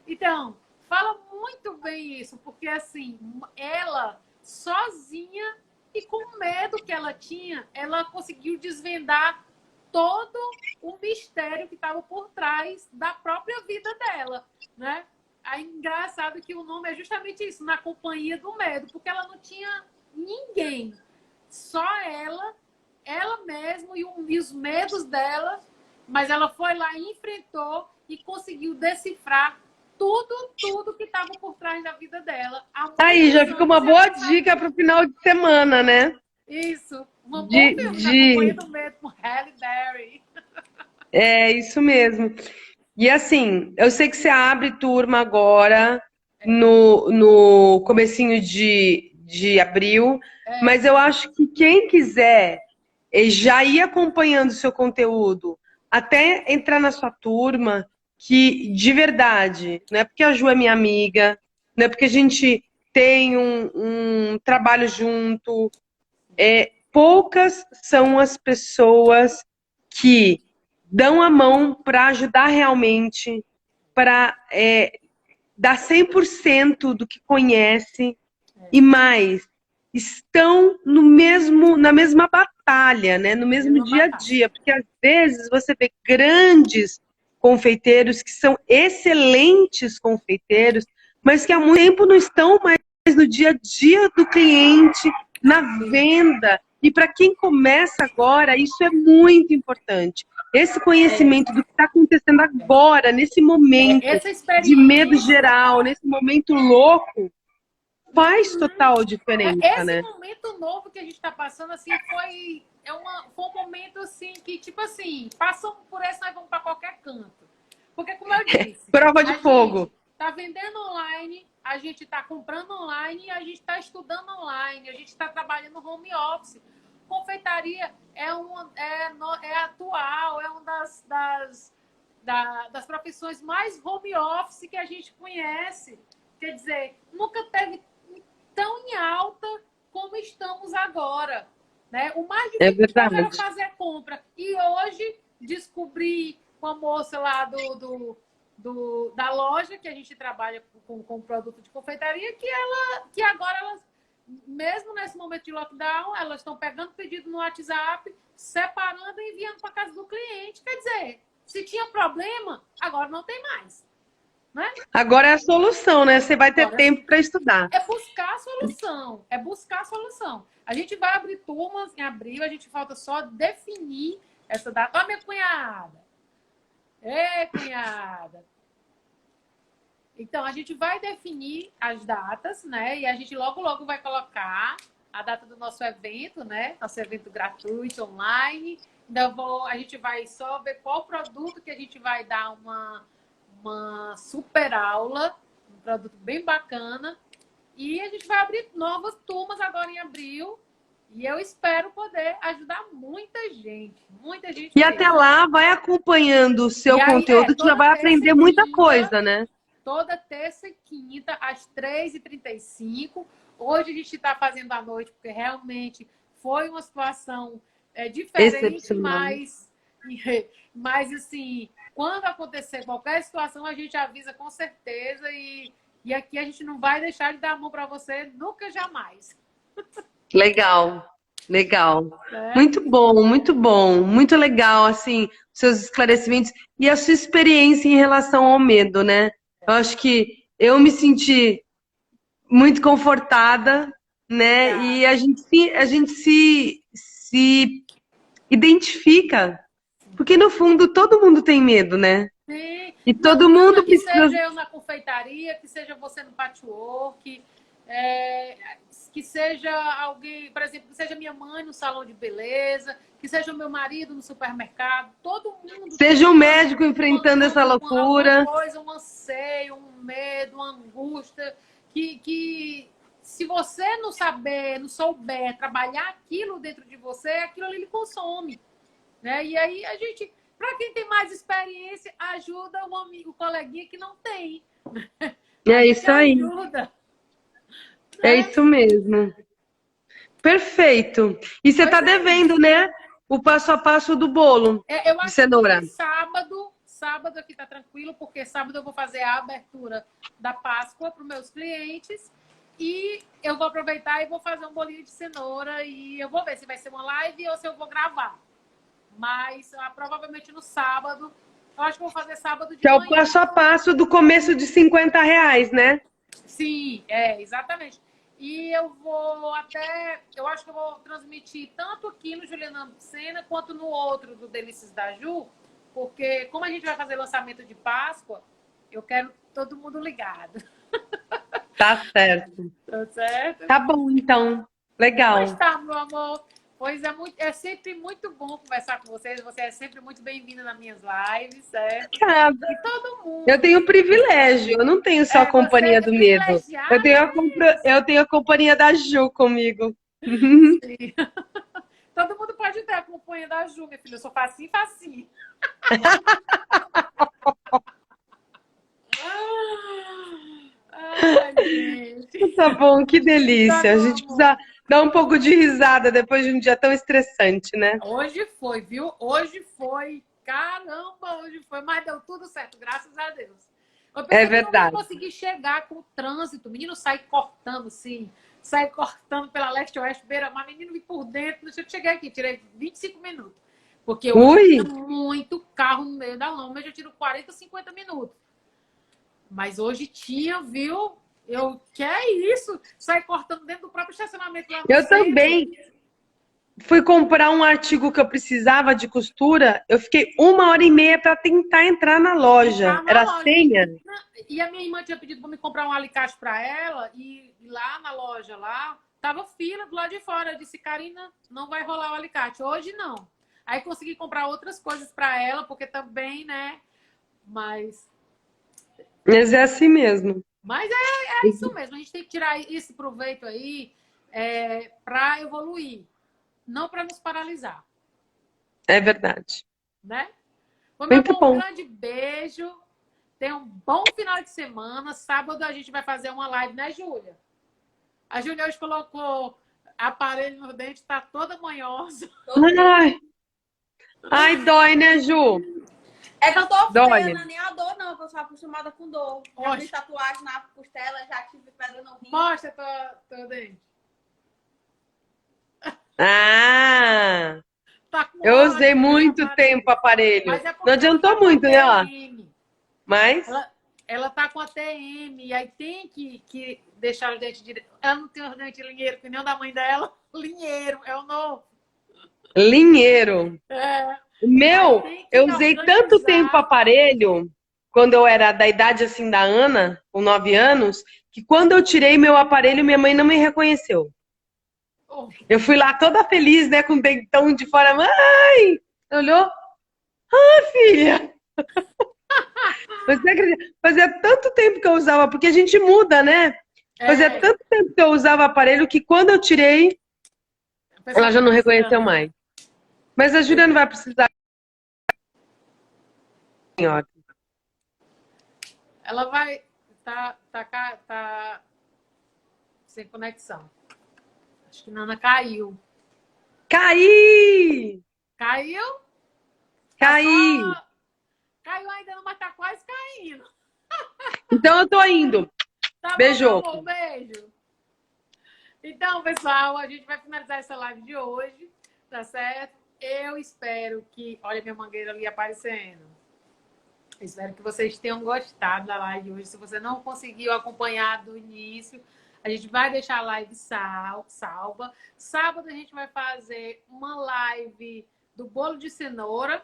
Então, fala muito bem isso, porque assim, ela sozinha e com o medo que ela tinha, ela conseguiu desvendar todo o mistério que estava por trás da própria vida dela, né? Aí, engraçado que o nome é justamente isso, Na Companhia do Medo, porque ela não tinha ninguém, só ela mesma e os medos dela, mas ela foi lá, enfrentou e conseguiu decifrar tudo que estava por trás da vida dela. Aí, já fica uma boa dica para o final de semana, né? Isso. Um bom De, filme da Companhia de... do Medo com Halle Berry. É isso mesmo. E assim, eu sei que você abre turma agora no comecinho de abril, mas eu acho que quem quiser já ir acompanhando o seu conteúdo, até entrar na sua turma, que de verdade, não é porque a Ju é minha amiga, não é porque a gente tem um trabalho junto, poucas são as pessoas que dão a mão para ajudar realmente, para dar 100% do que conhece e mais, estão na mesma batalha, né? No mesmo dia a dia, porque às vezes você vê grandes confeiteiros que são excelentes confeiteiros, mas que há muito tempo não estão mais no dia a dia do cliente, na venda. E para quem começa agora, isso é muito importante. Esse conhecimento do que está acontecendo agora, nesse momento de medo geral, nesse momento louco, faz total diferença, Esse né? momento novo que a gente está passando, assim, foi um momento, assim, que, tipo assim, passamos por esse, nós vamos para qualquer canto. Porque, como eu disse, Prova de fogo. Tá vendendo online, a gente tá comprando online, a gente tá estudando online, a gente tá trabalhando home office. Confeitaria é atual, é uma das profissões mais home office que a gente conhece. Quer dizer, nunca teve tão em alta como estamos agora. Né? O mais difícil era fazer a compra. E hoje descobri com a moça lá da loja que a gente trabalha com produto de confeitaria, que agora elas, mesmo nesse momento de lockdown, elas estão pegando pedido no WhatsApp, separando e enviando para casa do cliente. Quer dizer, se tinha problema, agora não tem mais. Né? Agora é a solução, né? Você vai ter tempo para estudar. É buscar a solução. É buscar a solução. A gente vai abrir turmas em abril, a gente falta só definir essa data. Ó, minha cunhada! Ei, cunhada! Então, a gente vai definir as datas, né? E a gente logo vai colocar a data do nosso evento, né? Nosso evento gratuito, online. A gente vai só ver qual produto que a gente vai dar uma super aula, um produto bem bacana. E a gente vai abrir novas turmas agora em abril. E eu espero poder ajudar muita gente. Muita gente. E até lá, vai acompanhando o seu conteúdo, que já vai aprender muita coisa, né? Toda terça e quinta, às 3h35. Hoje a gente está fazendo à noite, porque realmente foi uma situação diferente, mas assim, quando acontecer qualquer situação, a gente avisa com certeza e aqui a gente não vai deixar de dar a mão para você nunca, jamais. Legal. Muito bom, muito legal, assim, seus esclarecimentos e a sua experiência em relação ao medo, né? Eu acho que eu me senti muito confortada, né? E a gente se identifica, porque no fundo todo mundo tem medo, né? Sim. E todo mundo precisa. Que seja eu na confeitaria, que seja você no patchwork, que seja alguém, por exemplo, que seja minha mãe no salão de beleza, que seja o meu marido no supermercado, todo mundo. Seja um médico enfrentando essa loucura. Uma coisa, um anseio, um medo, uma angústia, que se você não souber trabalhar aquilo dentro de você, aquilo ali lhe consome. Né? E aí a gente, para quem tem mais experiência, ajuda o amigo, o coleguinha que não tem. É isso aí. Ajuda. É isso mesmo. Perfeito. E você está devendo, né? O passo a passo do bolo de cenoura. Que sábado aqui tá tranquilo, porque sábado eu vou fazer a abertura da Páscoa para os meus clientes e eu vou aproveitar e vou fazer um bolinho de cenoura e eu vou ver se vai ser uma live ou se eu vou gravar. Mas provavelmente no sábado, eu acho que vou fazer sábado de manhã. Que é o passo a passo do começo de R$50, né? Sim, exatamente. E eu acho que eu vou transmitir tanto aqui no Juliana Lucena quanto no outro do Delícias da Ju, porque como a gente vai fazer lançamento de Páscoa, Eu quero todo mundo ligado. Tá certo. Tá certo? Tá bom, então. Pois Legal. tá, meu amor. Pois é sempre muito bom conversar com vocês. Você é sempre muito bem-vinda nas minhas lives, certo? Obrigada. E todo mundo. Eu tenho privilégio, eu não tenho só a Você companhia é do medo. privilegiada mesmo. Eu tenho a companhia da Ju comigo. Sim. Todo mundo pode ter a companhia da Ju, minha filha. Eu sou facinho, facinho. Ai, gente. Tá bom, que Tá delícia. A bom, gente amor. precisa dar um pouco de risada depois de um dia tão estressante, né? Hoje foi, viu? Hoje foi. Caramba, hoje foi. Mas deu tudo certo, graças a Deus. Eu É pensei que não ia verdade. conseguir chegar com o trânsito. O menino sai cortando, assim. Sai cortando pela leste-oeste, beira-mar. Menino vi por dentro. Deixa eu chegar aqui. Tirei 25 minutos. Porque hoje Ui, tinha muito carro no meio da lama. Mas eu tiro 40, 50 minutos. Mas hoje tinha, viu? Que é isso? Sai cortando dentro do próprio estacionamento lá no eu centro. também fui comprar um artigo que eu precisava de costura. Eu fiquei 1h30 para tentar entrar na loja. Entrar na Era loja. senha. E a minha irmã tinha pedido para me comprar um alicate para ela. E lá na loja, lá, tava fila do lado de fora. Eu disse, Karina, não vai rolar o alicate. Hoje não. Aí consegui comprar outras coisas para ela, porque também, né? Mas É assim mesmo. é isso mesmo. A gente tem que tirar esse proveito aí para evoluir. Não para nos paralisar, É verdade. né? Bom, meu Muito amor, um bom. grande beijo. Tenha um bom final de semana. Sábado a gente vai fazer uma live, né, Júlia? A Júlia hoje colocou aparelho no dente, tá toda manhosa. Ai, ai, dói, né, Ju? É que eu tô Dói. feia, não é nem a dor, não, que eu sou acostumada com dor. Já Oxe. fiz tatuagem na costela, já tive pedra no rim. Mostra teu dente. Ah, Tá com eu ódio usei do muito aparelho. tempo o aparelho. Mas é Não porque ela adiantou tá com a muito, né, ó. TM. Mas Ela tá com a TM, e aí tem que deixar os dentes direitos. Ela não tem os dentes linheiro, que nem o da mãe dela. Linheiro, é o novo. linheiro. É. O meu, Tem que eu usei tanto organizar. tempo aparelho, quando eu era da idade assim da Ana, com 9 anos, que quando eu tirei meu aparelho, minha mãe não me reconheceu. Oh, Eu fui lá toda feliz, né, com o dentão de fora. Mãe! Olhou? Ah, filha! Você acredita? Fazia tanto tempo que eu usava, porque a gente muda, né? Fazia tanto tempo que eu usava aparelho que quando eu tirei, a pessoa ela já não fica reconheceu estranha. mais. Mas a Júlia não vai precisar, senhora. Ela vai. Tá sem conexão. Acho que Nana caiu. Caí! Caiu? Caí! Caiu ainda não, mas tá quase caindo. Então eu tô indo. Tá Beijo. bom, meu amor, beijo. Então, pessoal, a gente vai finalizar essa live de hoje, tá certo? Eu espero que... Olha minha mangueira ali aparecendo. Espero que vocês tenham gostado da live de hoje. Se você não conseguiu acompanhar do início, a gente vai deixar a live salva. Sábado a gente vai fazer uma live do bolo de cenoura,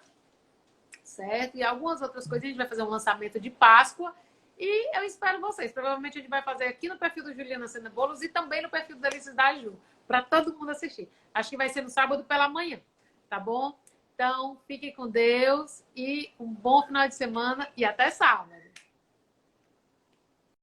certo? E algumas outras coisas. A gente vai fazer um lançamento de Páscoa. E eu espero vocês. Provavelmente a gente vai fazer aqui no perfil do Juliana Sena Bolos e também no perfil do Delícias da Ju, para todo mundo assistir. Acho que vai ser no sábado pela manhã, tá bom? Então, fiquem com Deus e um bom final de semana e até sábado.